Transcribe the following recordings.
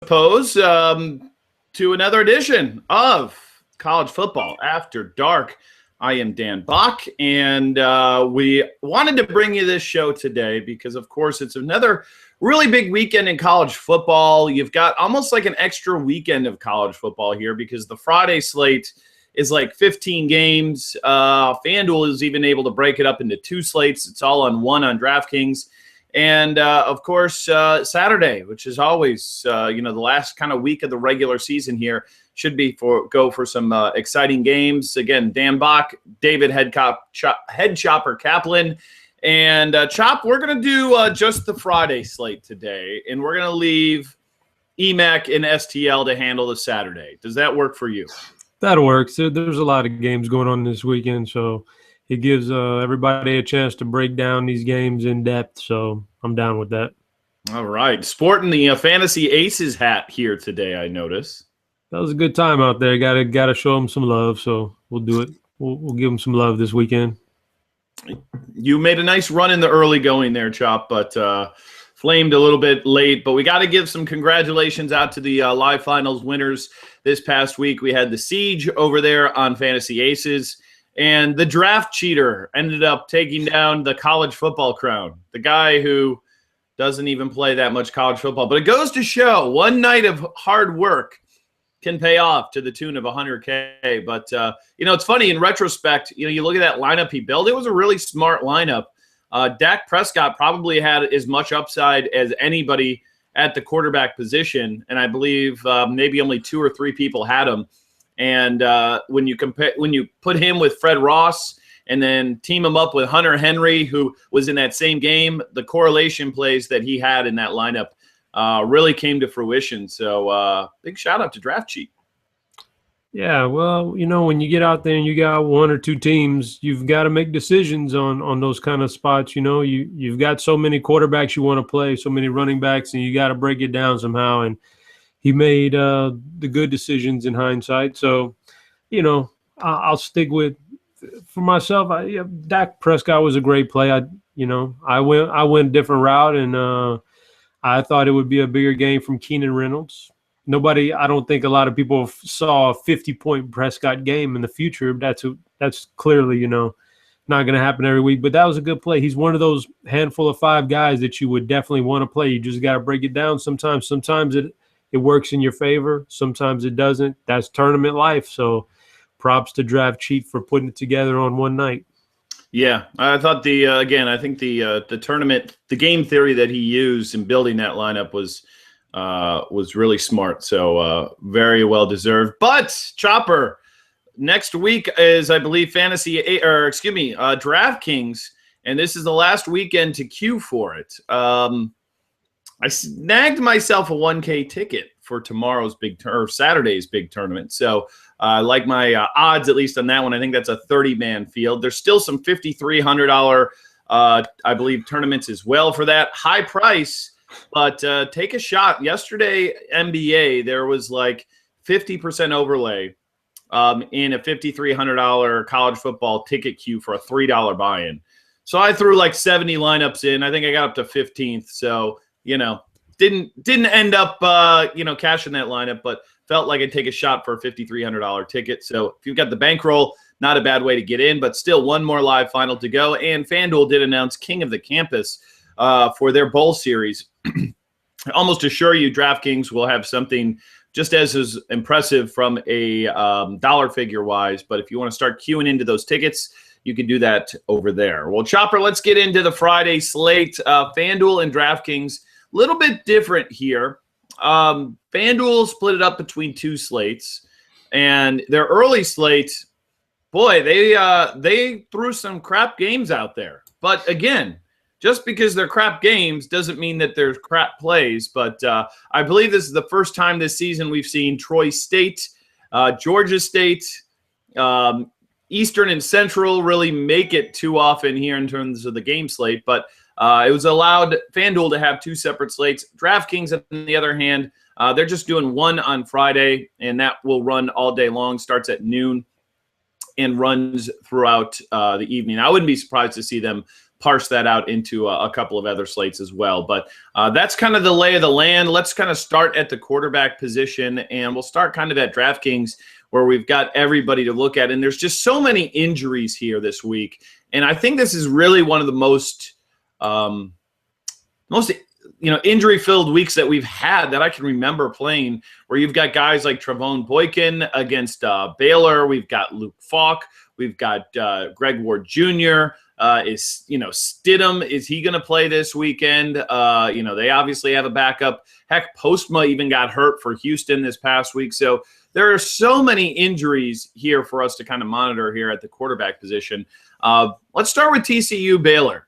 suppose, to another edition of College Football After Dark. I am Dan Bach, and we wanted to bring you this show today because, of course, it's another really big weekend in college football. You've got almost like an extra weekend of college football here because the Friday slate is like 15 games. FanDuel is even able to break it up into two slates. It's all on one on DraftKings. And, of course, Saturday, which is always, the last kind of week of the regular season here, should be go for some exciting games. Again, Dan Bach, David Head Chopper Kaplan. And, Chop, we're going to do just the Friday slate today, and we're going to leave EMAC and STL to handle the Saturday. Does that work for you? That works. There's a lot of games going on this weekend, so it gives everybody a chance to break down these games in depth, so I'm down with that. All right. Sporting the Fantasy Aces hat here today, I notice. That was a good time out there. Got to show them some love, so we'll do it. We'll give them some love this weekend. You made a nice run in the early going there, Chop, but flamed a little bit late. But we got to give some congratulations out to the live finals winners this past week. We had the Siege over there on Fantasy Aces. And the draft cheater ended up taking down the college football crown, the guy who doesn't even play that much college football. But it goes to show one night of hard work can pay off to the tune of $100K. But, it's funny. In retrospect, you look at that lineup he built. It was a really smart lineup. Dak Prescott probably had as much upside as anybody at the quarterback position. And I believe maybe only 2 or 3 people had him. And when you put him with Fred Ross and then team him up with Hunter Henry, who was in that same game, the correlation plays that he had in that lineup really came to fruition. So big shout out to Draft Cheat. Yeah, well, when you get out there and you got 1 or 2 teams, you've got to make decisions on those kind of spots. You've got so many quarterbacks you want to play, so many running backs, and you got to break it down somehow. And he made the good decisions in hindsight. So, I'll stick with, for myself, Dak Prescott was a great play. I went a different route, and I thought it would be a bigger game from Keenan Reynolds. I don't think a lot of people saw a 50-point Prescott game in the future. That's clearly, not going to happen every week. But that was a good play. He's one of those handful of 5 guys that you would definitely want to play. You just got to break it down sometimes. Sometimes it works in your favor. Sometimes it doesn't. That's tournament life. So props to Draft Cheat for putting it together on one night. Yeah, I thought I think the tournament, the game theory that he used in building that lineup was really smart. So very well deserved. But Chopper, next week is, I believe, DraftKings, and this is the last weekend to queue for it. I snagged myself a 1K ticket for tomorrow's Saturday's big tournament. So I like my odds, at least on that one. I think that's a 30-man field. There's still some $5,300, I believe, tournaments as well for that. High price, but take a shot. Yesterday, NBA, there was like 50% overlay in a $5,300 college football ticket queue for a $3 buy-in. So I threw like 70 lineups in. I think I got up to 15th. So, didn't end up, cashing that lineup, but felt like I'd take a shot for a $5,300 ticket. So if you've got the bankroll, not a bad way to get in, but still one more live final to go. And FanDuel did announce King of the Campus for their bowl series. I almost assure you DraftKings will have something just as impressive from a dollar figure wise. But if you want to start queuing into those tickets, you can do that over there. Well, Chopper, let's get into the Friday slate. FanDuel and DraftKings, a little bit different here. FanDuel split it up between 2 slates, and their early slate, boy, they threw some crap games out there. But again, just because they're crap games doesn't mean that they're crap plays. But I believe this is the first time this season we've seen Troy State, Georgia State, Eastern and Central really make it too often here in terms of the game slate. But it was allowed FanDuel to have 2 separate slates. DraftKings, on the other hand, they're just doing one on Friday, and that will run all day long, starts at noon, and runs throughout the evening. I wouldn't be surprised to see them parse that out into a couple of other slates as well. But that's kind of the lay of the land. Let's kind of start at the quarterback position, and we'll start kind of at DraftKings, where we've got everybody to look at. And there's just so many injuries here this week. And I think this is really one of the most injury-filled weeks that we've had that I can remember playing, where you've got guys like Trevone Boykin against Baylor. We've got Luke Falk. We've got Greg Ward Jr. Stidham, is he going to play this weekend? They obviously have a backup. Heck, Postma even got hurt for Houston this past week. So there are so many injuries here for us to kind of monitor here at the quarterback position. Let's start with TCU Baylor.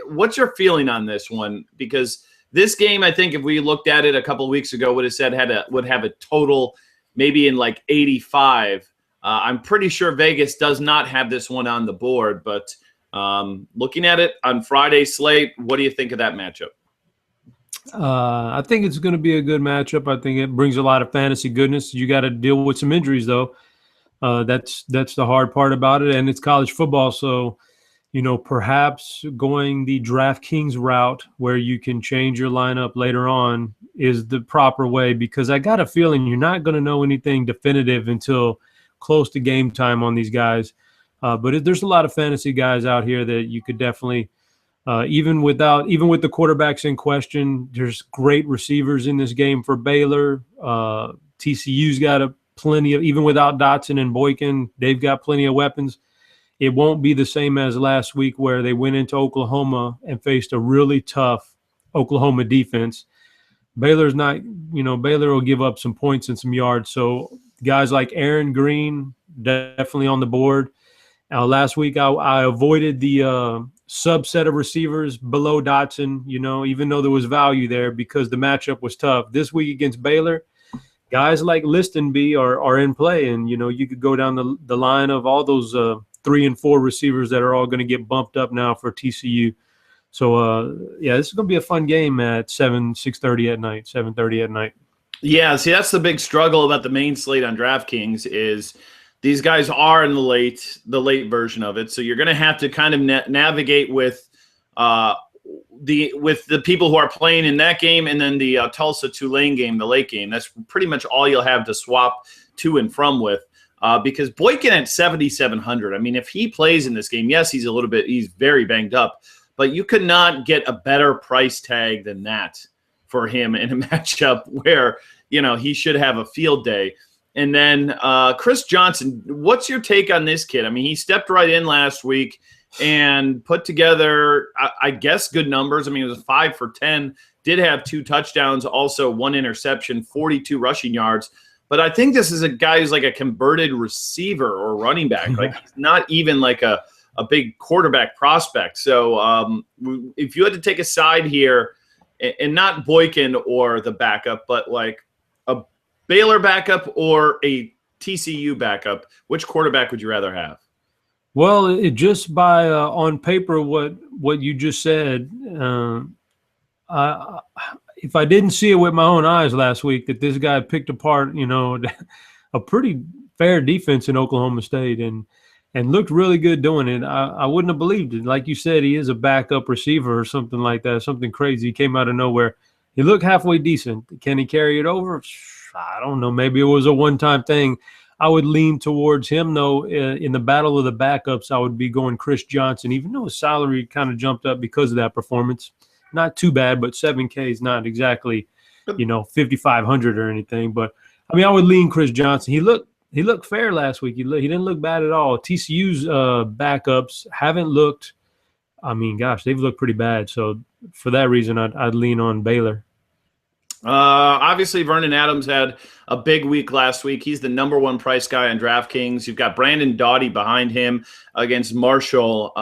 What's your feeling on this one? Because this game, I think if we looked at it a couple of weeks ago, would have said would have a total maybe in like 85. I'm pretty sure Vegas does not have this one on the board, but looking at it on Friday's slate, what do you think of that matchup? I think it's going to be a good matchup. I think it brings a lot of fantasy goodness. You got to deal with some injuries, though. That's the hard part about it, and it's college football, so perhaps going the DraftKings route where you can change your lineup later on is the proper way, because I got a feeling you're not going to know anything definitive until close to game time on these guys. But there's a lot of fantasy guys out here that you could definitely, even with the quarterbacks in question, there's great receivers in this game for Baylor. TCU's got plenty of, even without Dotson and Boykin, they've got plenty of weapons. It won't be the same as last week where they went into Oklahoma and faced a really tough Oklahoma defense. Baylor will give up some points and some yards. So guys like Aaron Green, definitely on the board. Last week, I avoided the subset of receivers below Dotson, even though there was value there because the matchup was tough. This week against Baylor, guys like Listenby are in play, and, you could go down the line of all those 3 and 4 receivers that are all going to get bumped up now for TCU. So, this is going to be a fun game at 7:30 at night. Yeah, see, that's the big struggle about the main slate on DraftKings is these guys are in the late version of it. So you're going to have to kind of navigate with the people who are playing in that game, and then the Tulsa-Tulane game, the late game. That's pretty much all you'll have to swap to and from with. Because Boykin at 7,700, I mean, if he plays in this game, yes, he's very banged up, but you could not get a better price tag than that for him in a matchup where, he should have a field day. And then Chris Johnson, what's your take on this kid? I mean, he stepped right in last week and put together, I guess, good numbers. I mean, it was 5 for 10, did have 2 touchdowns, also 1 interception, 42 rushing yards. But I think this is a guy who's like a converted receiver or running back. Like, he's not even like a big quarterback prospect. So if you had to take a side here, and not Boykin or the backup, but like a Baylor backup or a TCU backup, which quarterback would you rather have? Well, it just by on paper what you just said, if I didn't see it with my own eyes last week that this guy picked apart, a pretty fair defense in Oklahoma State and looked really good doing it, I wouldn't have believed it. Like you said, he is a backup receiver or something like that, something crazy. He came out of nowhere. He looked halfway decent. Can he carry it over? I don't know. Maybe it was a one-time thing. I would lean towards him, though. In the battle of the backups, I would be going Chris Johnson, even though his salary kind of jumped up because of that performance. Not too bad, but $7K is not exactly, $5,500 or anything. But, I mean, I would lean Chris Johnson. He looked fair last week. He didn't look bad at all. TCU's backups haven't looked – I mean, gosh, they've looked pretty bad. So, for that reason, I'd lean on Baylor. Obviously, Vernon Adams had a big week last week. He's the number 1 price guy on DraftKings. You've got Brandon Doughty behind him against Marshall.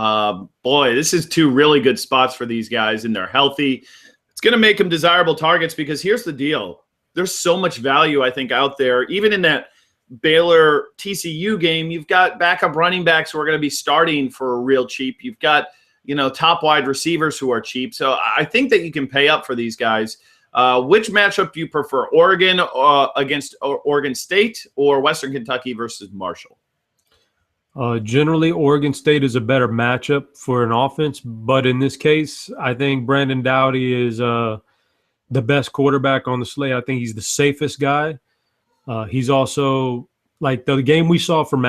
Boy, this is 2 really good spots for these guys, and they're healthy. It's going to make them desirable targets because here's the deal. There's so much value, I think, out there. Even in that Baylor TCU game, you've got backup running backs who are going to be starting for real cheap. You've got, top wide receivers who are cheap. So I think that you can pay up for these guys. Which matchup do you prefer, Oregon against Oregon State or Western Kentucky versus Marshall? Generally, Oregon State is a better matchup for an offense, but in this case, I think Brandon Doughty is the best quarterback on the slate. I think he's the safest guy. He's also like the game we saw from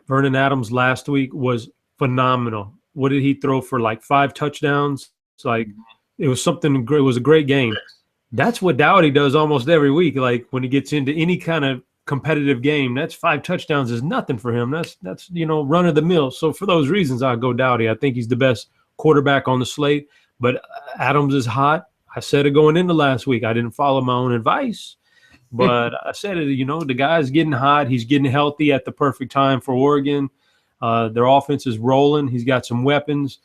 Vernon Adams last week was phenomenal. What did he throw for, like 5 touchdowns? It's like it was something great. It was a great game. That's what Doughty does almost every week. Like when he gets into any kind of competitive game, that's 5 touchdowns is nothing for him. That's run of the mill. So for those reasons, I'll go Doughty. I think he's the best quarterback on the slate. But Adams is hot. I said it going into last week. I didn't follow my own advice, but I said it. The guy's getting hot. He's getting healthy at the perfect time for Oregon. Their offense is rolling. He's got some weapons.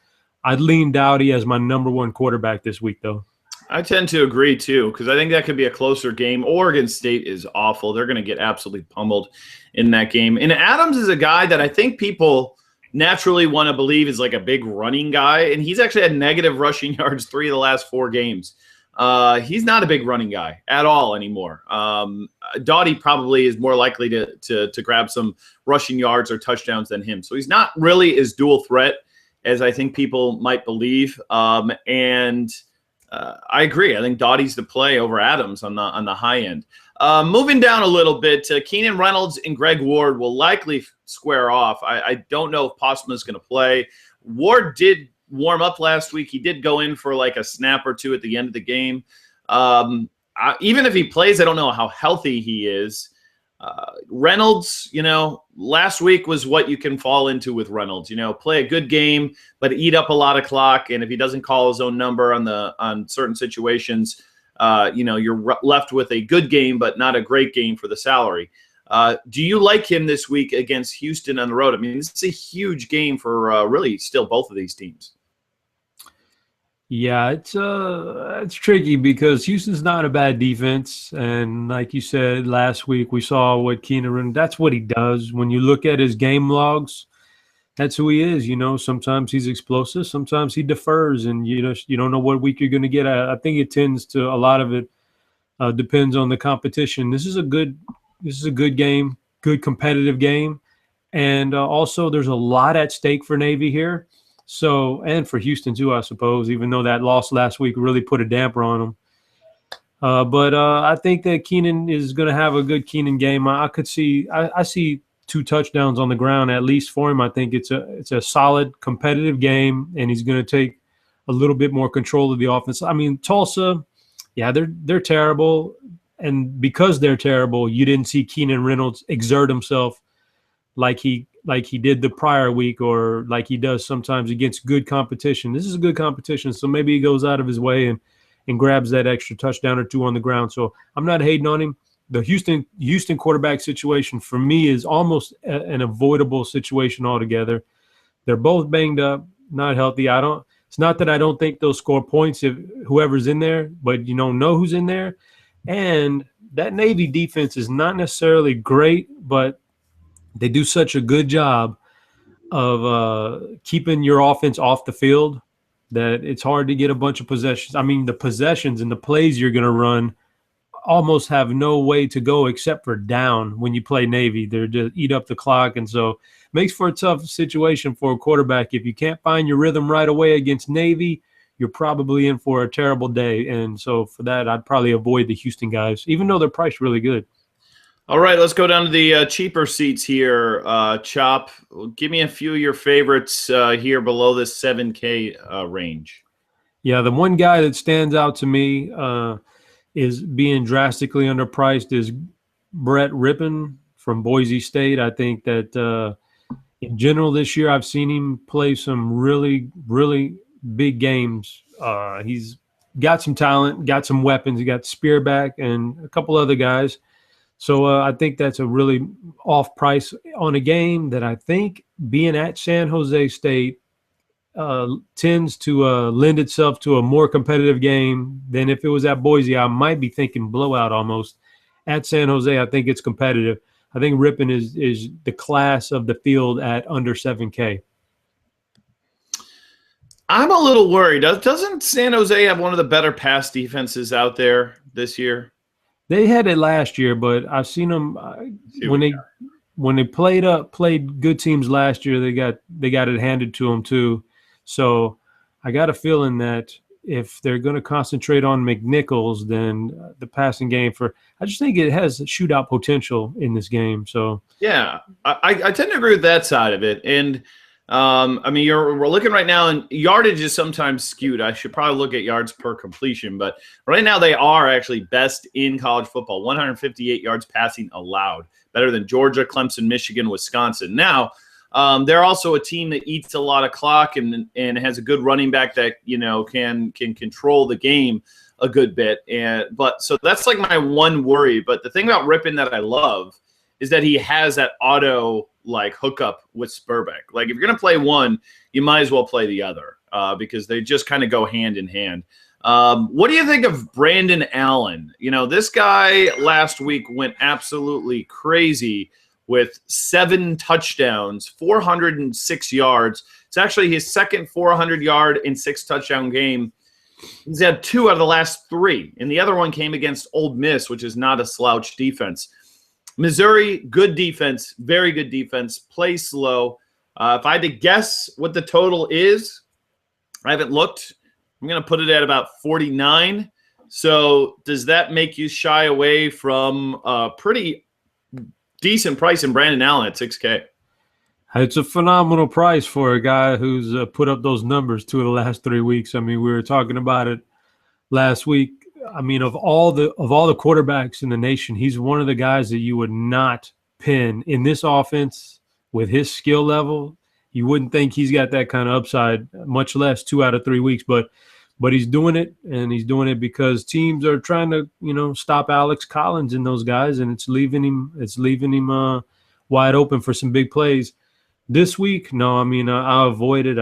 I'd lean Doughty as my number 1 quarterback this week, though. I tend to agree, too, because I think that could be a closer game. Oregon State is awful. They're going to get absolutely pummeled in that game. And Adams is a guy that I think people naturally want to believe is like a big running guy, and he's actually had negative rushing yards 3 of the last 4 games. He's not a big running guy at all anymore. Doughty probably is more likely to grab some rushing yards or touchdowns than him. So he's not really as dual threat as I think people might believe. I agree. I think Doughty's the play over Adams on the high end. Moving down a little bit, Keenan Reynolds and Greg Ward will likely square off. I don't know if Postma is going to play. Ward did warm up last week. He did go in for like a snap or 2 at the end of the game. Even if he plays, I don't know how healthy he is. Reynolds, last week was what you can fall into with Reynolds. Play a good game, but eat up a lot of clock. And if he doesn't call his own number on certain situations, you're left with a good game, but not a great game for the salary. Do you like him this week against Houston on the road? I mean, this is a huge game for really still both of these teams. Yeah, it's tricky because Houston's not a bad defense, and like you said last week, we saw what Keenan. That's what he does. When you look at his game logs, that's who he is. Sometimes he's explosive, sometimes he defers, and you don't know what week you're going to get. I think it tends to a lot of it depends on the competition. This is a good game, good competitive game, and also there's a lot at stake for Navy here. So, and for Houston too, I suppose, even though that loss last week really put a damper on them. But I think that Keenan is going to have a good Keenan game. I see 2 touchdowns on the ground at least for him. I think it's a solid competitive game, and he's going to take a little bit more control of the offense. I mean, Tulsa, yeah, they're terrible, and because they're terrible, you didn't see Keenan Reynolds exert himself like he did the prior week or like he does sometimes against good competition. This is a good competition, so maybe he goes out of his way and grabs that extra touchdown or 2 on the ground. So I'm not hating on him. The Houston quarterback situation for me is almost an avoidable situation altogether. They're both banged up, not healthy. It's not that I don't think they'll score points if whoever's in there, but you don't know who's in there. And that Navy defense is not necessarily great, but they do such a good job of keeping your offense off the field that it's hard to get a bunch of possessions. I mean, the possessions and the plays you're going to run almost have no way to go except for down when you play Navy. They're just eat up the clock, and so it makes for a tough situation for a quarterback. If you can't find your rhythm right away against Navy, you're probably in for a terrible day. And so for that, I'd probably avoid the Houston guys, even though they're priced really good. All right, let's go down to the cheaper seats here. Chop, give me a few of your favorites here below this 7K range. Yeah, the one guy that stands out to me is being drastically underpriced is Brett Rippon from Boise State. I think that in general this year I've seen him play some really, really big games. He's got some talent, got some weapons. He got Spearback and a couple other guys. So I think that's a really off price on a game that I think being at San Jose State tends to lend itself to a more competitive game than if it was at Boise. I might be thinking blowout almost. At San Jose, I think it's competitive. I think Rippon is the class of the field at under 7K. I'm a little worried. Doesn't San Jose have one of the better pass defenses out there this year? They had it last year, but I've seen them when they played good teams last year, they got it handed to them too. So I got a feeling that if they're going to concentrate on McNichols, then the passing game I just think it has shootout potential in this game. So yeah, I tend to agree with that side of it. And I mean, we're looking right now, and yardage is sometimes skewed. I should probably look at yards per completion, but right now they are actually best in college football. 158 yards passing allowed, better than Georgia, Clemson, Michigan, Wisconsin. Now, they're also a team that eats a lot of clock and has a good running back that can control the game a good bit. But so that's like my one worry. But the thing about Rypien that I love is that he has that auto hookup with Spurbeck. Like if you're gonna play one, you might as well play the other because they just kind of go hand in hand. What do you think of Brandon Allen? This guy last week went absolutely crazy with 7 touchdowns, 406 yards. It's actually his second 400-yard and 6-touchdown game. He's had 2 out of the last 3, and the other one came against Ole Miss, which is not a slouch defense. Missouri, good defense, very good defense, play slow. If I had to guess what the total is, I haven't looked. I'm going to put it at about 49. So does that make you shy away from a pretty decent price in Brandon Allen at $6K? It's a phenomenal price for a guy who's put up those numbers 2 of the last 3 weeks. I mean, we were talking about it last week. I mean, of all the quarterbacks in the nation, he's one of the guys that you would not pin in this offense with his skill level. You wouldn't think he's got that kind of upside, much less 2 out of 3 weeks. But he's doing it, and he's doing it because teams are trying to, stop Alex Collins and those guys, and it's leaving him wide open for some big plays. This week, no, I mean, I avoid it.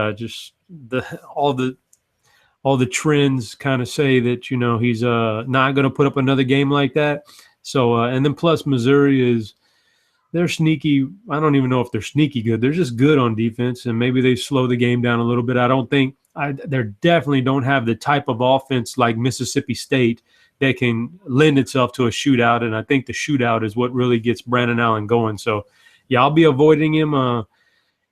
All the trends kind of say that, he's not going to put up another game like that. So, and then plus Missouri they're sneaky. I don't even know if they're sneaky good. They're just good on defense, and maybe they slow the game down a little bit. They definitely don't have the type of offense like Mississippi State that can lend itself to a shootout, and I think the shootout is what really gets Brandon Allen going. So, yeah, I'll be avoiding him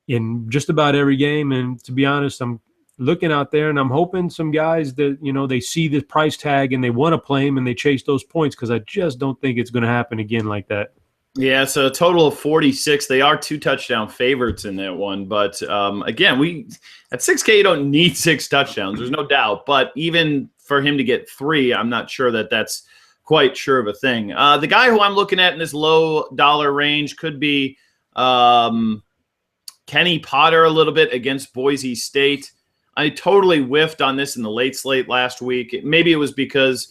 in just about every game, and to be honest, I'm looking out there, and I'm hoping some guys that, they see the price tag and they want to play him and they chase those points, because I just don't think it's going to happen again like that. Yeah, so a total of 46. They are 2 touchdown favorites in that one. But, again, at $6K, you don't need 6 touchdowns. There's no doubt. But even for him to get 3, I'm not sure that that's quite sure of a thing. The guy who I'm looking at in this low dollar range could be Kenny Potter a little bit against Boise State. I totally whiffed on this in the late slate last week. Maybe it was because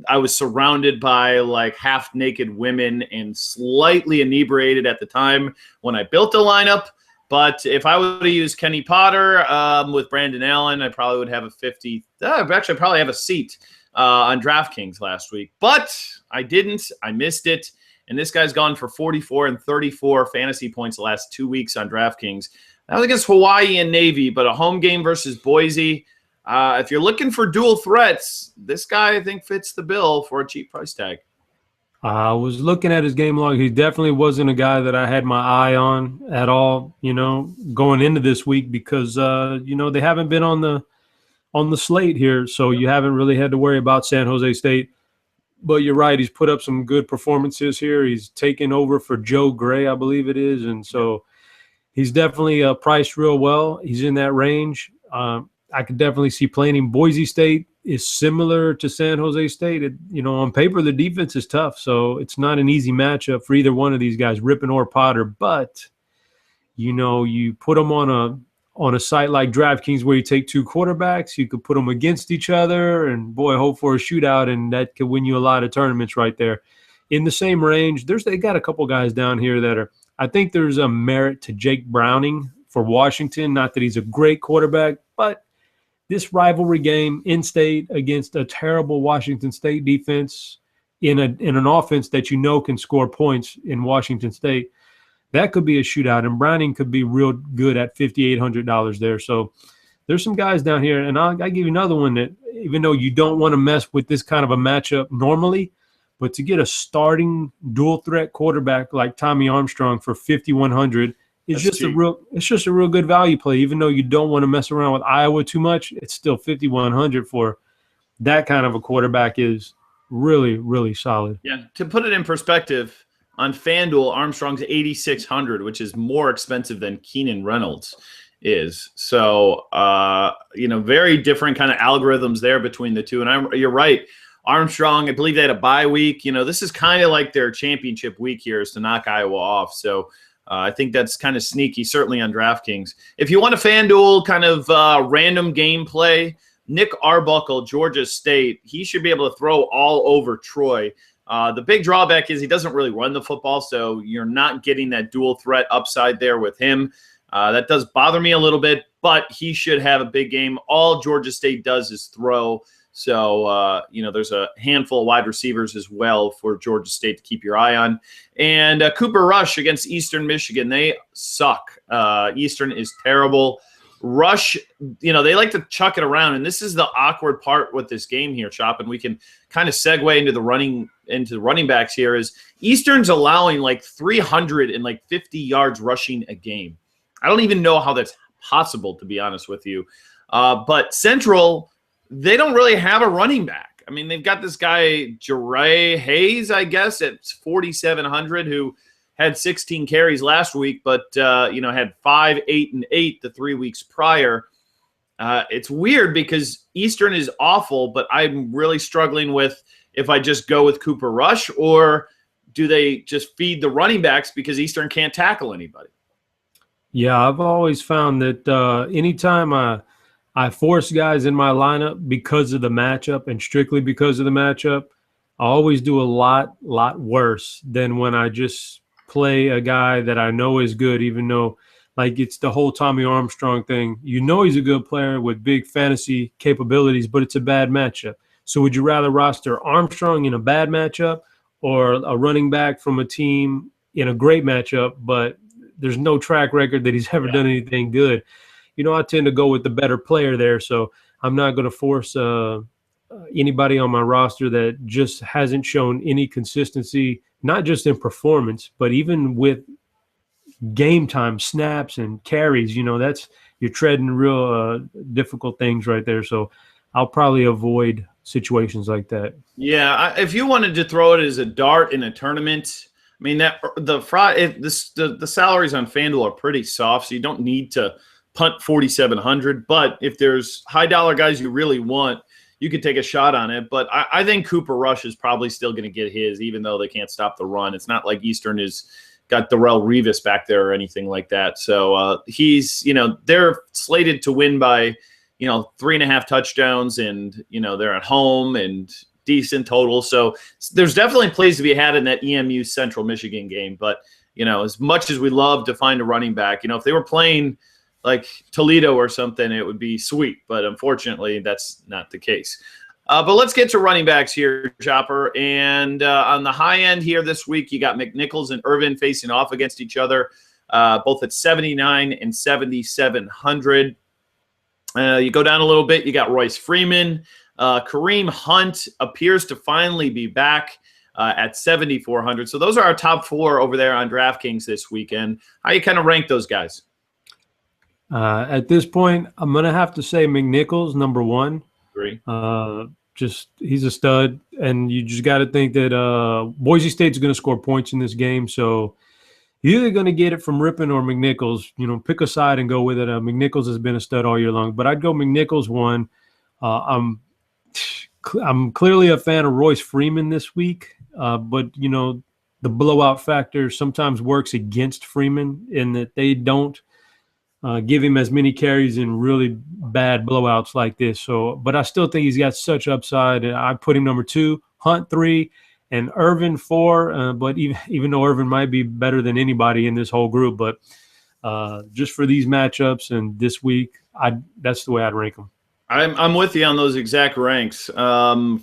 I was surrounded by half-naked women and slightly inebriated at the time when I built the lineup. But if I would have used Kenny Potter with Brandon Allen, I probably would have a 50. Actually, I probably have a seat on DraftKings last week. But I didn't. I missed it. And this guy's gone for 44 and 34 fantasy points the last 2 weeks on DraftKings. That was against Hawaii and Navy, but a home game versus Boise. If you're looking for dual threats, this guy, I think, fits the bill for a cheap price tag. I was looking at his game log. He definitely wasn't a guy that I had my eye on at all, going into this week because, they haven't been on the slate here. So you haven't really had to worry about San Jose State. But you're right. He's put up some good performances here. He's taken over for Joe Gray, I believe it is. And so he's definitely priced real well. He's in that range. I could definitely see playing him. Boise State is similar to San Jose State. On paper, the defense is tough, so it's not an easy matchup for either one of these guys, Rypien or Potter. But, you put them on a site like DraftKings where you take 2 quarterbacks, you could put them against each other and, boy, hope for a shootout, and that could win you a lot of tournaments right there. In the same range, they got a couple guys down here that are – I think there's a merit to Jake Browning for Washington. Not that he's a great quarterback, but – this rivalry game in-state against a terrible Washington State defense in an offense that can score points in Washington State, that could be a shootout, and Browning could be real good at $5,800 there. So there's some guys down here, and I'll give you another one that even though you don't want to mess with this kind of a matchup normally, But to get a starting dual threat quarterback like Tommy Armstrong for 5,100 is just a real good value play. Even though you don't want to mess around with Iowa too much, it's still 5,100 for that kind of a quarterback is really, really solid. Yeah, to put it in perspective, on FanDuel, Armstrong's 8,600, which is more expensive than Keenan Reynolds is. So, very different kind of algorithms there between the two. And you're right, Armstrong, I believe they had a bye week. This is kind of like their championship week here is to knock Iowa off. So I think that's kind of sneaky, certainly on DraftKings. If you want a FanDuel kind of random gameplay, Nick Arbuckle, Georgia State, he should be able to throw all over Troy. The big drawback is he doesn't really run the football, so you're not getting that dual threat upside there with him. That does bother me a little bit, but he should have a big game. All Georgia State does is throw. So, there's a handful of wide receivers as well for Georgia State to keep your eye on. And Cooper Rush against Eastern Michigan, they suck. Eastern is terrible. Rush, they like to chuck it around, and this is the awkward part with this game here, Chop, and we can kind of segue into the running backs here is Eastern's allowing like 350 yards rushing a game. I don't even know how that's possible, to be honest with you. But Central, they don't really have a running back. I mean, they've got this guy, Jare Hayes, I guess, at 4,700, who had 16 carries last week, but, had 5, 8, and 8 the 3 weeks prior. It's weird because Eastern is awful, but I'm really struggling with if I just go with Cooper Rush or do they just feed the running backs because Eastern can't tackle anybody? Yeah, I've always found that anytime I force guys in my lineup because of the matchup and strictly because of the matchup, I always do a lot worse than when I just play a guy that I know is good, even though like it's the whole Tommy Armstrong thing. He's a good player with big fantasy capabilities, but it's a bad matchup. So would you rather roster Armstrong in a bad matchup or a running back from a team in a great matchup, but there's no track record that he's ever done anything good? I tend to go with the better player there. So I'm not going to force anybody on my roster that just hasn't shown any consistency, not just in performance, but even with game time snaps and carries. You're treading real difficult things right there. So I'll probably avoid situations like that. Yeah, if you wanted to throw it as a dart in a tournament, I mean that the salaries on FanDuel are pretty soft, so you don't need to punt 4,700. But if there's high dollar guys you really want, you could take a shot on it. But I think Cooper Rush is probably still going to get his, even though they can't stop the run. It's not like Eastern is got Darrelle Revis back there or anything like that. So he's, they're slated to win by, 3.5 touchdowns, and, they're at home and decent total. So there's definitely plays to be had in that EMU Central Michigan game. But, as much as we love to find a running back, if they were playing like Toledo or something, it would be sweet. But unfortunately, that's not the case. But let's get to running backs here, Chopper. And on the high end here this week, you got McNichols and Irvin facing off against each other, both at 79 and 7,700. You go down a little bit, you got Royce Freeman. Kareem Hunt appears to finally be back at 7,400. So those are our top 4 over there on DraftKings this weekend. How you kind of rank those guys? At this point, I'm going to have to say McNichols, number 1. Agree. He's a stud, and you just got to think that Boise State's going to score points in this game. So you're either going to get it from Rippon or McNichols. Pick a side and go with it. McNichols has been a stud all year long, but I'd go McNichols 1. I'm clearly a fan of Royce Freeman this week, but the blowout factor sometimes works against Freeman in that they don't give him as many carries in really bad blowouts like this. So, but I still think he's got such upside. I put him number 2, Hunt 3, and Irvin 4. But even though Irvin might be better than anybody in this whole group, but just for these matchups and this week, that's the way I'd rank them. I'm with you on those exact ranks.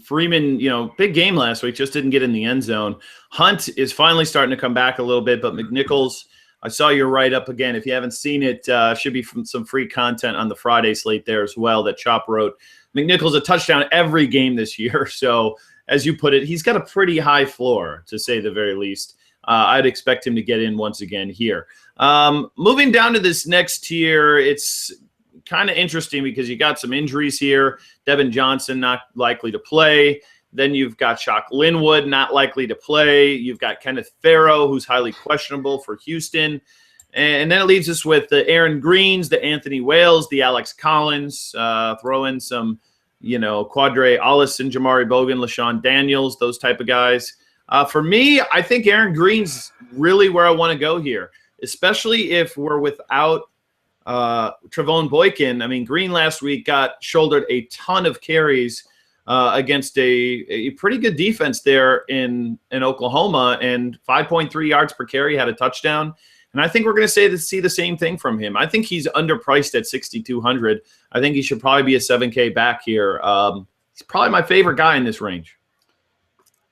Freeman, big game last week, just didn't get in the end zone. Hunt is finally starting to come back a little bit, but McNichols, I saw your write-up again. If you haven't seen it, should be from some free content on the Friday slate there as well that Chop wrote. McNichols a touchdown every game this year, so as you put it, he's got a pretty high floor, to say the very least. I'd expect him to get in once again here. Moving down to this next tier, it's kind of interesting because you got some injuries here. Devin Johnson not likely to play. Then you've got Shock Linwood not likely to play. You've got Kenneth Farrow, who's highly questionable for Houston. And then it leaves us with the Aaron Greens, the Anthony Wales, the Alex Collins, throw in some, Quadre Allison, Jamari Bogan, LaShawn Daniels, those type of guys. For me, I think Aaron Green's really where I want to go here, especially if we're without Trevone Boykin. I mean, Green last week got shouldered a ton of carries against a pretty good defense there in Oklahoma, and 5.3 yards per carry, had a touchdown. And I think we're going to see the same thing from him. I think he's underpriced at 6,200. I think he should probably be a 7K back here. He's probably my favorite guy in this range.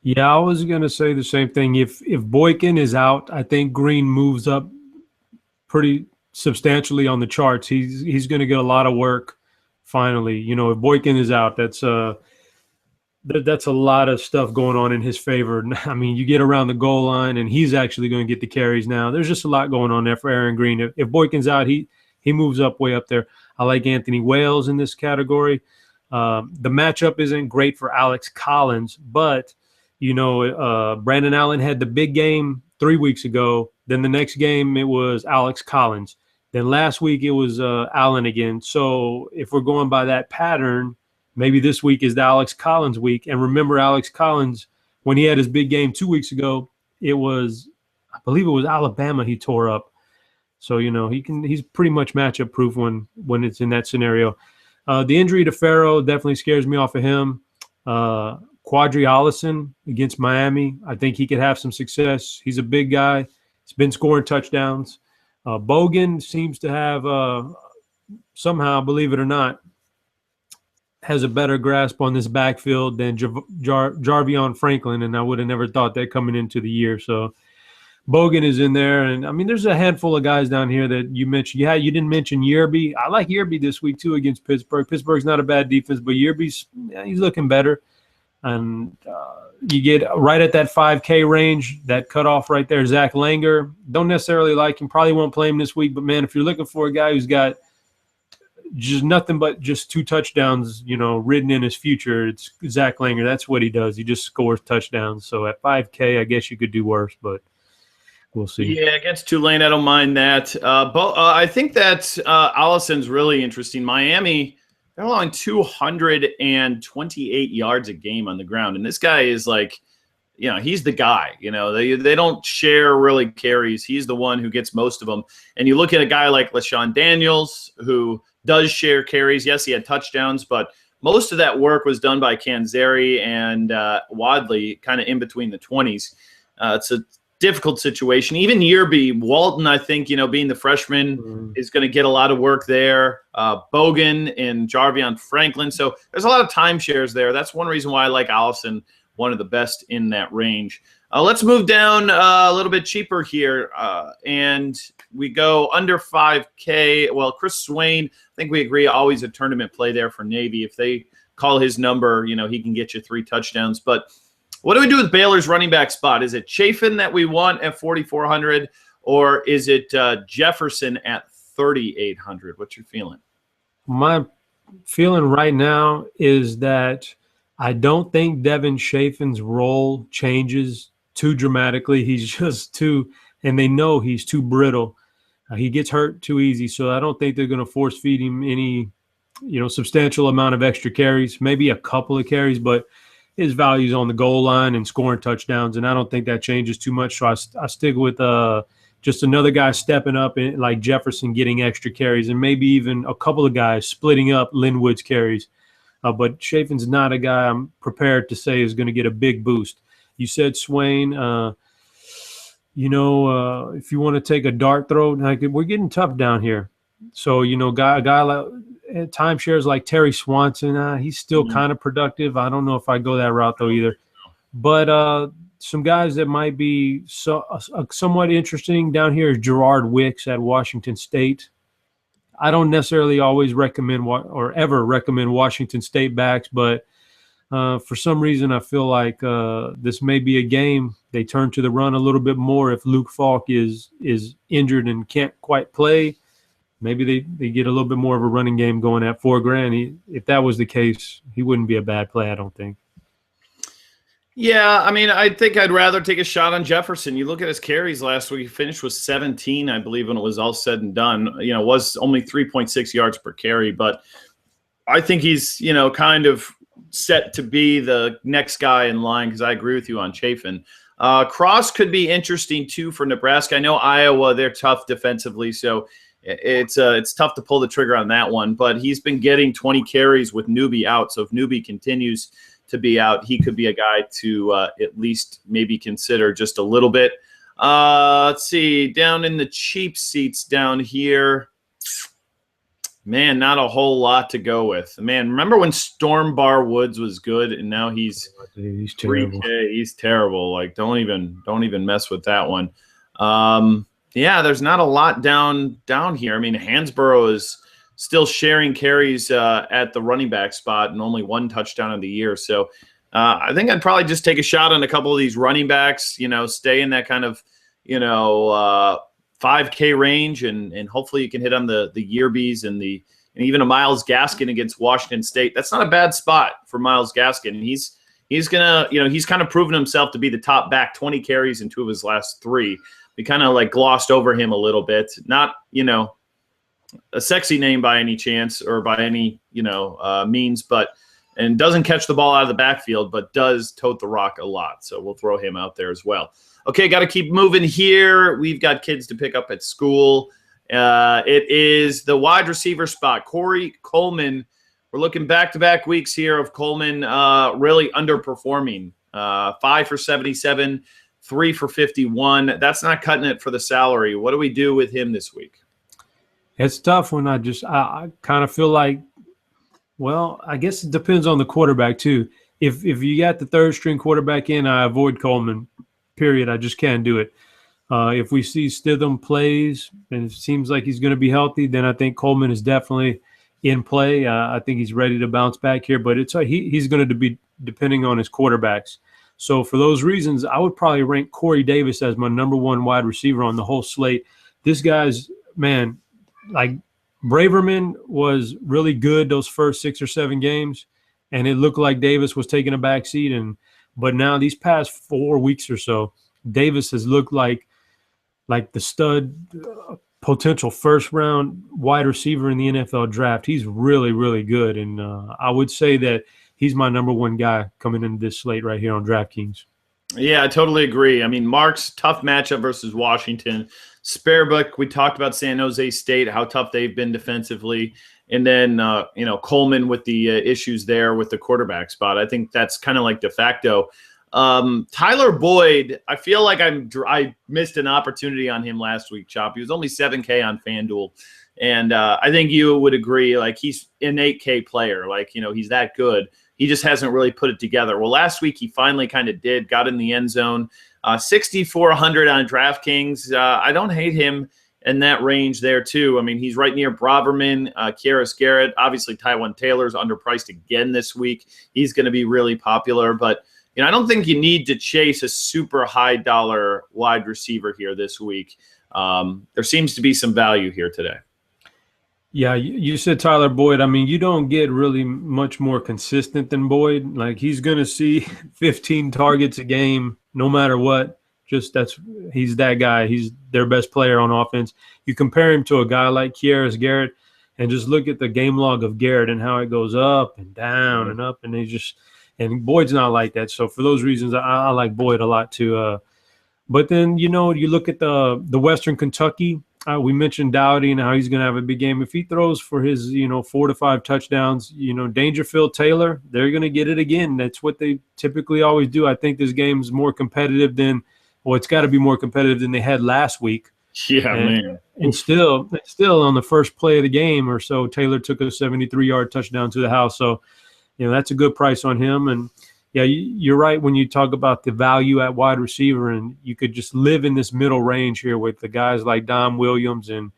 Yeah, I was going to say the same thing. If Boykin is out, I think Green moves up pretty substantially on the charts. He's going to get a lot of work finally. If Boykin is out, that's a lot of stuff going on in his favor. I mean, you get around the goal line, and he's actually going to get the carries now. There's just a lot going on there for Aaron Green. If Boykin's out, he moves up way up there. I like Anthony Wales in this category. The matchup isn't great for Alex Collins, but Brandon Allen had the big game 3 weeks ago. Then the next game, it was Alex Collins. Then last week, it was Allen again. So if we're going by that pattern, maybe this week is the Alex Collins week. And remember, Alex Collins, when he had his big game 2 weeks ago, I believe it was Alabama he tore up. So, he's pretty much matchup proof when it's in that scenario. The injury to Farrow definitely scares me off of him. Quadri Allison against Miami, I think he could have some success. He's a big guy. He's been scoring touchdowns. Bogan seems to have somehow, believe it or not, has a better grasp on this backfield than Jarvion Franklin, and I would have never thought that coming into the year. So Bogan is in there, and I mean, there's a handful of guys down here that you mentioned. Yeah, you didn't mention Yerby. I like Yerby this week too against Pittsburgh. Pittsburgh's not a bad defense, but he's looking better. And you get right at that 5K range, that cutoff right there. Zach Langer, don't necessarily like him. Probably won't play him this week. But, man, if you're looking for a guy who's got just nothing but just 2 touchdowns, written in his future, it's Zach Langer. That's what he does. He just scores touchdowns. So at 5K, I guess you could do worse, but we'll see. Yeah, against Tulane, I don't mind that. I think that Allison's really interesting. Miami, they're allowing 228 yards a game on the ground. And this guy is like, he's the guy. They don't share really carries. He's the one who gets most of them. And you look at a guy like LaShawn Daniels, who does share carries. Yes, he had touchdowns, but most of that work was done by Canzeri and Wadley, kind of in between the 20s. It's a difficult situation. Even Yerby, Walton, I think, being the freshman, is going to get a lot of work there. Bogan and Jarvion Franklin. So there's a lot of timeshares there. That's one reason why I like Allison, one of the best in that range. Let's move down a little bit cheaper here, and we go under 5K. Well, Chris Swain, I think we agree, always a tournament play there for Navy. If they call his number, he can get you 3 touchdowns. But what do we do with Baylor's running back spot? Is it Chafin that we want at 4,400, or is it Jefferson at 3,800? What's your feeling? My feeling right now is that I don't think Devin Chafin's role changes too dramatically. He's just and they know he's too brittle. He gets hurt too easy, so I don't think they're going to force feed him any, substantial amount of extra carries, maybe a couple of carries, but his value's on the goal line and scoring touchdowns, and I don't think that changes too much. So I stick with just another guy stepping up, like Jefferson getting extra carries, and maybe even a couple of guys splitting up Linwood's carries. But Chafin's not a guy I'm prepared to say is going to get a big boost. You said Swain. If you want to take a dart throw, we're getting tough down here. So, a guy like timeshares like Terry Swanson, he's still kind of productive. I don't know if I go that route, though, either. But some guys that might be somewhat interesting down here is Gerard Wicks at Washington State. I don't necessarily always recommend or ever recommend Washington State backs, but For some reason, I feel like this may be a game they turn to the run a little bit more. If Luke Falk is injured and can't quite play, maybe they get a little bit more of a running game going at $4,000. If that was the case, he wouldn't be a bad play, I don't think. Yeah, I mean, I think I'd rather take a shot on Jefferson. You look at his carries last week; he finished with 17, I believe, when it was all said and done. You know, it was only 3.6 yards per carry, but I think he's, you know, kind of set to be the next guy in line, because I agree with you on Chafin. Cross could be interesting too for Nebraska. I know Iowa, they're tough defensively, so it's tough to pull the trigger on that one. But he's been getting 20 carries with Newby out, so if Newby continues to be out, he could be a guy to at least maybe consider just a little bit. Let's see, down in the cheap seats down here. Man, not a whole lot to go with. Man, remember when Stormbar Woods was good, and now he's terrible. 3K. He's terrible. Like, don't even mess with that one. Yeah, there's not a lot down here. I mean, Hansborough is still sharing carries at the running back spot, and only one touchdown of the year. So I think I'd probably just take a shot on a couple of these running backs. You know, stay in that kind of 5K range, and hopefully you can hit on the Yearbies and even a Myles Gaskin against Washington State. That's not a bad spot for Myles Gaskin. He's gonna, he's kind of proven himself to be the top back, 20 carries in 2 of his last 3. We kind of like glossed over him a little bit. Not, a sexy name by any chance or by any, means, and doesn't catch the ball out of the backfield, but does tote the rock a lot. So we'll throw him out there as well. Okay, got to keep moving here. We've got kids to pick up at school. It is the wide receiver spot. Corey Coleman. We're looking back-to-back weeks here of Coleman really underperforming. 5 for 77, 3 for 51. That's not cutting it for the salary. What do we do with him this week? It's tough when I kind of feel like, well, I guess it depends on the quarterback too. If you got the third string quarterback in, I avoid Coleman. Period. I just can't do it. If we see Stidham plays and it seems like he's going to be healthy, then I think Coleman is definitely in play. I think he's ready to bounce back here, but he's going to be depending on his quarterbacks. So for those reasons, I would probably rank Corey Davis as my number 1 wide receiver on the whole slate. This guy's, man, like Braverman was really good those first 6 or 7 games, and it looked like Davis was taking a back seat. But now these past 4 weeks or so, Davis has looked like the stud potential first-round wide receiver in the NFL draft. He's really, really good, and I would say that he's my number 1 guy coming into this slate right here on DraftKings. Yeah, I totally agree. I mean, Mark's tough matchup versus Washington. Sparebook, we talked about San Jose State, how tough they've been defensively. And then, Coleman with the issues there with the quarterback spot. I think that's kind of like de facto. Tyler Boyd, I feel like I missed an opportunity on him last week, Chop. He was only 7K on FanDuel. And I think you would agree, like, he's an 8K player. Like, he's that good. He just hasn't really put it together. Well, last week he finally kind of did, got in the end zone. 6,400 on DraftKings. I don't hate him in that range there, too. I mean, he's right near Braverman, Kieris Garrett. Obviously, Tywin Taylor's underpriced again this week. He's going to be really popular. But, I don't think you need to chase a super high dollar wide receiver here this week. There seems to be some value here today. Yeah, you said Tyler Boyd. I mean, you don't get really much more consistent than Boyd. Like, he's going to see 15 targets a game no matter what. He's that guy. He's their best player on offense. You compare him to a guy like Kieris Garrett and just look at the game log of Garrett and how it goes up and down and up, and Boyd's not like that. So for those reasons, I like Boyd a lot too. But then, you look at the Western Kentucky. We mentioned Dowdy and how he's going to have a big game. If he throws for his, 4 to 5 touchdowns, Dangerfield, Taylor, they're going to get it again. That's what they typically always do. I think this game's more competitive it's got to be more competitive than they had last week. Yeah, man. And still on the first play of the game or so, Taylor took a 73-yard touchdown to the house. So, that's a good price on him. And, yeah, you're right when you talk about the value at wide receiver, and you could just live in this middle range here with the guys like Dom Williams and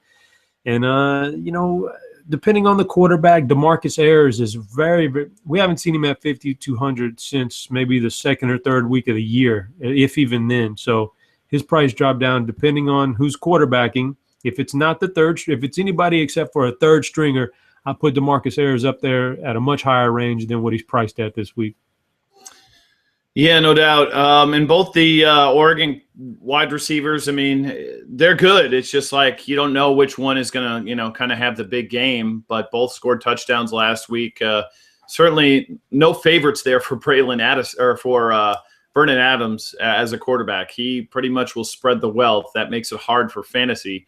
depending on the quarterback, DeMarcus Ayers is we haven't seen him at 5,200 since maybe the second or third week of the year, if even then. So his price dropped down depending on who's quarterbacking. If it's not if it's anybody except for a third stringer, I put DeMarcus Ayers up there at a much higher range than what he's priced at this week. Yeah, no doubt. And both the Oregon wide receivers, I mean, they're good. It's just like you don't know which one is going to, kind of have the big game, but both scored touchdowns last week. Certainly no favorites there for Braylon Addis or for Vernon Adams as a quarterback. He pretty much will spread the wealth. That makes it hard for fantasy.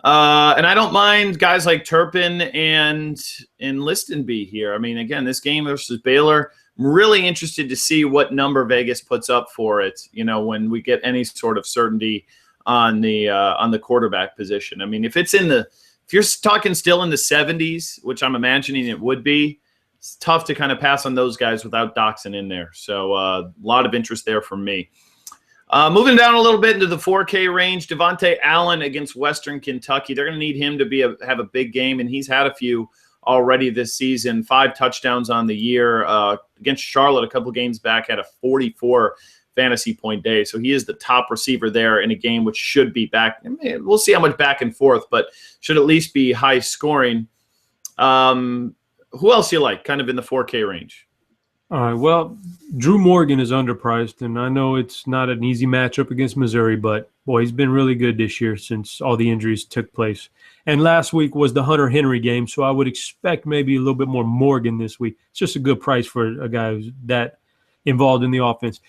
And I don't mind guys like Turpin and Listenby here. I mean, again, this game versus Baylor, I'm really interested to see what number Vegas puts up for it, when we get any sort of certainty on the quarterback position. I mean, if you're talking still in the 70s, which I'm imagining it would be, it's tough to kind of pass on those guys without Doxson in there. So a lot of interest there from me. Moving down a little bit into the 4K range, Devontae Allen against Western Kentucky. They're going to need him to have a big game, and he's had a few already this season. 5 touchdowns on the year. Against Charlotte a couple games back, had a 44 fantasy point day. So he is the top receiver there in a game which should be back. We'll see how much back and forth, but should at least be high scoring. Who else you like kind of in the 4K range? All right, well, Drew Morgan is underpriced, and I know it's not an easy matchup against Missouri, but, boy, he's been really good this year since all the injuries took place. And last week was the Hunter Henry game, so I would expect maybe a little bit more Morgan this week. It's just a good price for a guy who's that involved in the offense.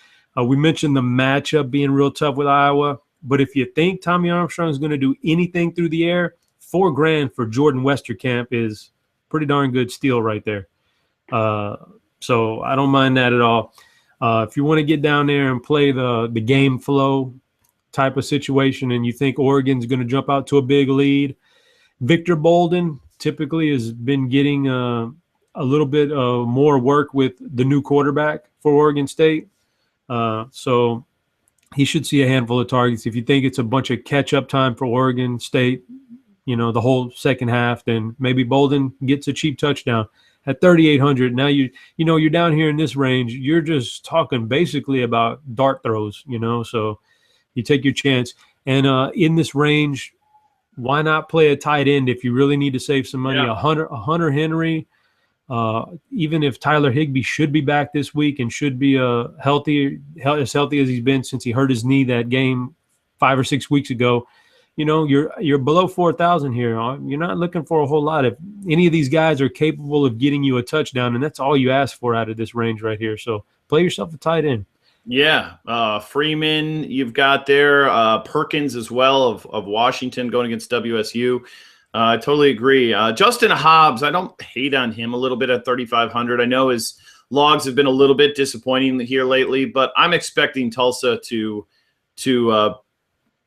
We mentioned the matchup being real tough with Iowa, but if you think Tommy Armstrong is going to do anything through the air, $4,000 for Jordan Westerkamp is pretty darn good steal right there. So I don't mind that at all. If you want to get down there and play the game flow type of situation and you think Oregon's going to jump out to a big lead, Victor Bolden typically has been getting a little bit more work with the new quarterback for Oregon State. So he should see a handful of targets. If you think it's a bunch of catch-up time for Oregon State, the whole second half, then maybe Bolden gets a cheap touchdown. At 3,800, now you're down here in this range. You're just talking basically about dart throws, so you take your chance. And in this range, why not play a tight end if you really need to save some money? Yeah. A Hunter Henry, even if Tyler Higbee should be back this week and should be as healthy as he's been since he hurt his knee that game 5 or 6 weeks ago. You're below 4,000 here. You're not looking for a whole lot. If any of these guys are capable of getting you a touchdown, and that's all you ask for out of this range right here. So play yourself a tight end. Yeah, Freeman, you've got there. Perkins as well of Washington going against WSU. I totally agree. Justin Hobbs, I don't hate on him a little bit at 3,500. I know his logs have been a little bit disappointing here lately, but I'm expecting Tulsa to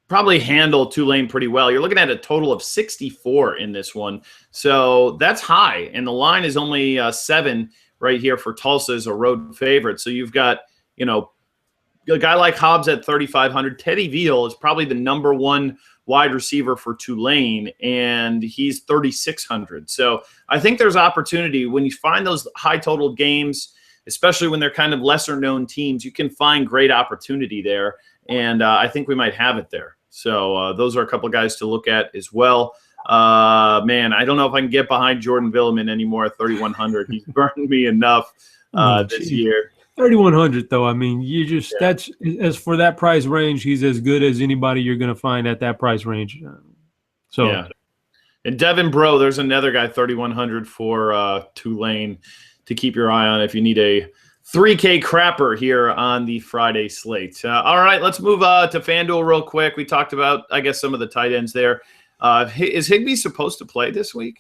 probably handle Tulane pretty well. You're looking at a total of 64 in this one. So that's high. And the line is only 7 right here for Tulsa as a road favorite. So you've got, a guy like Hobbs at 3,500. Teddy Veal is probably the number 1 wide receiver for Tulane, and he's 3,600. So I think there's opportunity when you find those high total games, especially when they're kind of lesser known teams, you can find great opportunity there. And I think we might have it there. So those are a couple guys to look at as well. Man, I don't know if I can get behind Jordan Villeman anymore at 3,100. He's burned me enough this year. 3,100 though. I mean, that's as for that price range, he's as good as anybody you're going to find at that price range. So, yeah. And Devin Breaux, there's another guy 3,100 for Tulane to keep your eye on if you need a 3K crapper here on the Friday slate. All right, let's move to FanDuel real quick. We talked about, I guess, some of the tight ends there. Is Higbee supposed to play this week?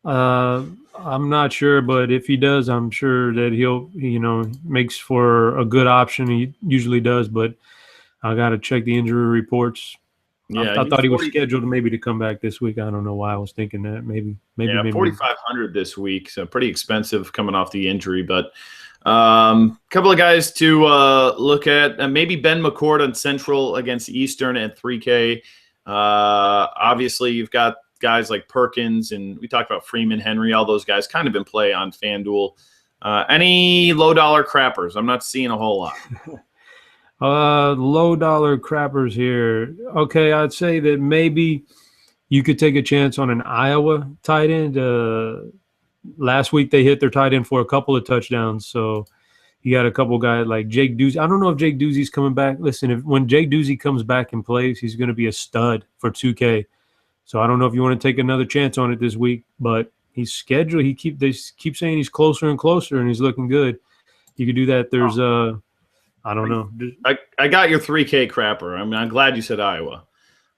I'm not sure, but if he does, I'm sure that he'll, makes for a good option. He usually does, but I got to check the injury reports. Yeah, I thought he was scheduled maybe to come back this week. I don't know why I was thinking that. Maybe 4,500 this week, so pretty expensive coming off the injury. But a couple of guys to look at. Maybe Ben McCord on Central against Eastern at 3K. Obviously, you've got guys like Perkins, and we talked about Freeman, Henry, all those guys kind of in play on FanDuel. Any low-dollar crappers? I'm not seeing a whole lot. Low dollar crappers here. Okay, I'd say that maybe you could take a chance on an Iowa tight end. Last week they hit their tight end for a couple of touchdowns, so you got a couple guys like Jake Doozy. I don't know if Jake Doozy's coming back. Listen, when Jake Doozy comes back and plays, he's going to be a stud for 2K. So I don't know if you want to take another chance on it this week, but he's scheduled. They keep saying he's closer and closer, and he's looking good. You could do that. There's I don't know. I got your 3K crapper. I mean, I'm glad you said Iowa.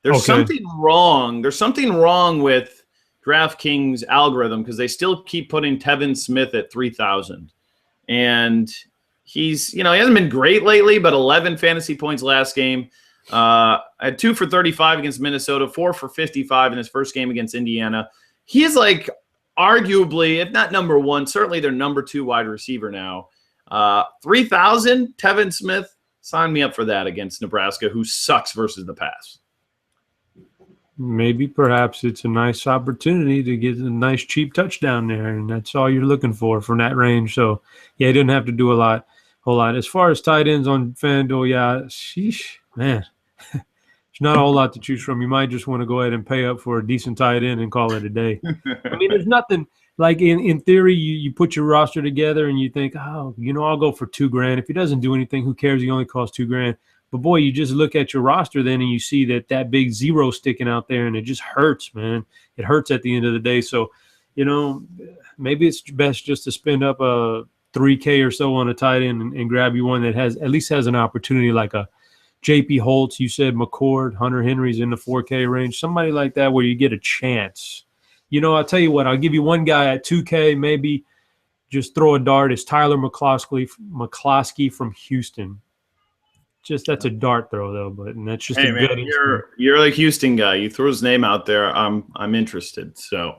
There's Okay. something wrong. There's something wrong with DraftKings algorithm because they still keep putting Tevin Smith at 3,000. And he hasn't been great lately, but 11 fantasy points last game. Had 2 for 35 against Minnesota, 4 for 55 in his first game against Indiana. He is like arguably, if not number one, certainly their number 2 wide receiver now. 3,000, Tevin Smith, sign me up for that against Nebraska, who sucks versus the pass. Maybe perhaps it's a nice opportunity to get a nice cheap touchdown there, and that's all you're looking for from that range. So, yeah, he didn't have to do a whole lot. As far as tight ends on FanDuel, yeah, sheesh, man. There's not a whole lot to choose from. You might just want to go ahead and pay up for a decent tight end and call it a day. I mean, there's nothing like in theory, you put your roster together and you think, oh, I'll go for $2,000. If he doesn't do anything, who cares? He only costs $2,000. But boy, you just look at your roster then and you see that big zero sticking out there, and it just hurts, man. It hurts at the end of the day. So, maybe it's best just to spend up a $3K or so on a tight end and grab you one that at least has an opportunity, like a J.P. Holtz, you said McCord, Hunter Henry's in the 4K range, somebody like that where you get a chance. I'll tell you what, I'll give you one guy at 2K, maybe just throw a dart. It's Tyler McCloskey from Houston. That's a dart throw though, and that's just good. You're the Houston guy. You threw his name out there. I'm interested. So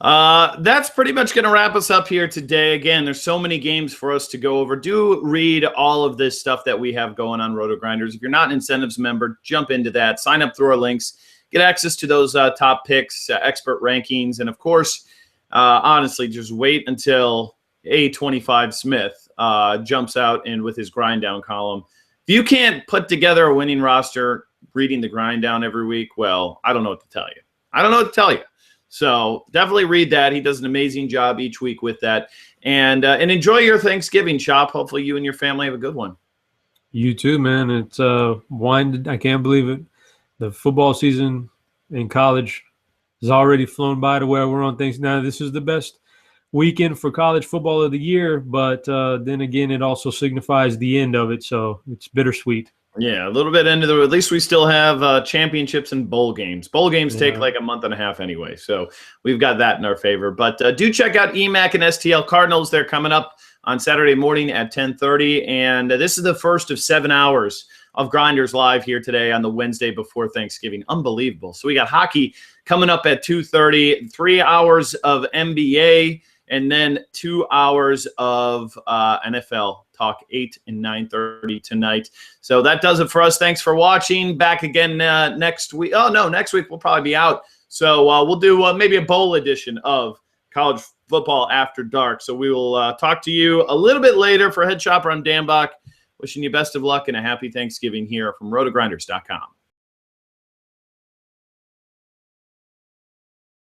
that's pretty much going to wrap us up here today. Again, there's so many games for us to go over. Do read all of this stuff that we have going on Roto Grinders. If you're not an incentives member, jump into that. Sign up through our links. Get access to those top picks, expert rankings, and of course, honestly, just wait until A25 Smith jumps in and with his grind down column. If you can't put together a winning roster reading the grind down every week, well, I don't know what to tell you. So definitely read that. He does an amazing job each week with that. And enjoy your Thanksgiving, Chop. Hopefully you and your family have a good one. You too, man. It's winded. I can't believe it. The football season in college has already flown by to where we're on things now. This is the best weekend for college football of the year, but then again, it also signifies the end of it, so it's bittersweet. Yeah, a little bit into at least we still have championships and bowl games. Bowl games take like a month and a half anyway, so we've got that in our favor. But do check out EMAC and STL Cardinals. They're coming up on Saturday morning at 10:30, and this is the first of 7 hours of Grinders Live here today on the Wednesday before Thanksgiving. Unbelievable. So we got hockey coming up at 2:30, 3 hours of NBA, and then 2 hours of NFL talk, 8 and 9:30 tonight. So that does it for us. Thanks for watching. Back again next week. Oh, no, next week we'll probably be out. So we'll do maybe a bowl edition of College Football After Dark. So we will talk to you a little bit later. For Head Chopper, I'm Dan Bach. Wishing you best of luck and a happy Thanksgiving here from rotogrinders.com.